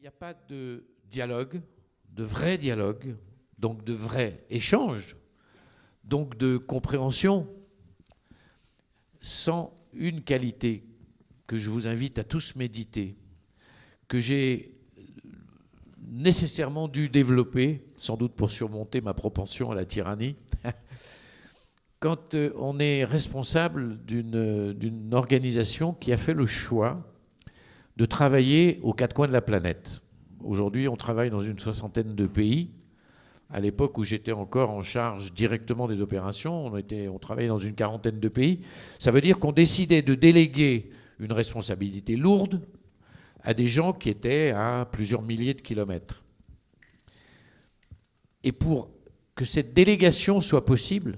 n'y a pas de dialogue, de vrai dialogue, donc de vrai échange, donc de compréhension, sans une qualité que je vous invite à tous méditer, que j'ai nécessairement dû développer, sans doute pour surmonter ma propension à la tyrannie, quand on est responsable d'une organisation qui a fait le choix de travailler aux quatre coins de la planète. Aujourd'hui, on travaille dans une soixantaine de pays. À l'époque où j'étais encore en charge directement des opérations, on travaillait dans une quarantaine de pays. Ça veut dire qu'on décidait de déléguer une responsabilité lourde à des gens qui étaient à plusieurs milliers de kilomètres. Et pour que cette délégation soit possible,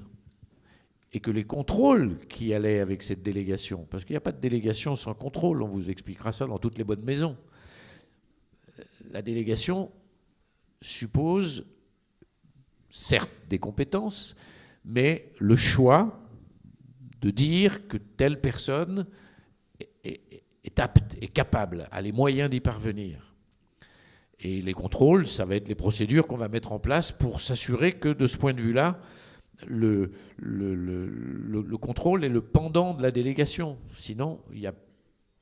et que les contrôles qui allaient avec cette délégation, parce qu'il n'y a pas de délégation sans contrôle, on vous expliquera ça dans toutes les bonnes maisons. La délégation suppose certes des compétences, mais le choix de dire que telle personne est apte, est capable, a les moyens d'y parvenir. Et les contrôles, ça va être les procédures qu'on va mettre en place pour s'assurer que de ce point de vue-là, le contrôle est le pendant de la délégation. Sinon, il n'y a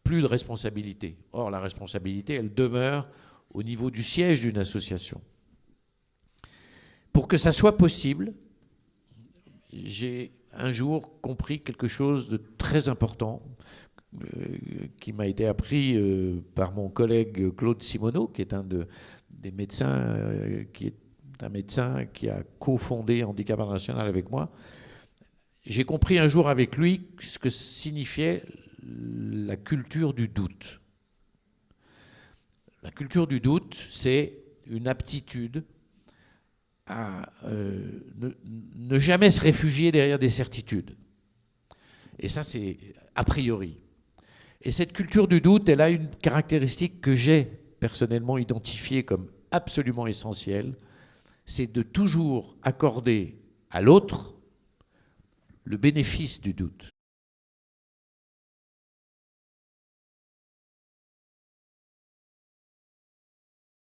plus de responsabilité. Or, la responsabilité, elle demeure au niveau du siège d'une association. Pour que ça soit possible, j'ai un jour compris quelque chose de très important qui m'a été appris par mon collègue Claude Simoneau, qui est des médecins qui est un médecin qui a cofondé Handicap International avec moi. J'ai compris un jour avec lui ce que signifiait la culture du doute. La culture du doute, c'est une aptitude à ne jamais se réfugier derrière des certitudes. Et ça, c'est a priori. Et cette culture du doute, elle a une caractéristique que j'ai personnellement identifiée comme absolument essentielle, c'est de toujours accorder à l'autre le bénéfice du doute.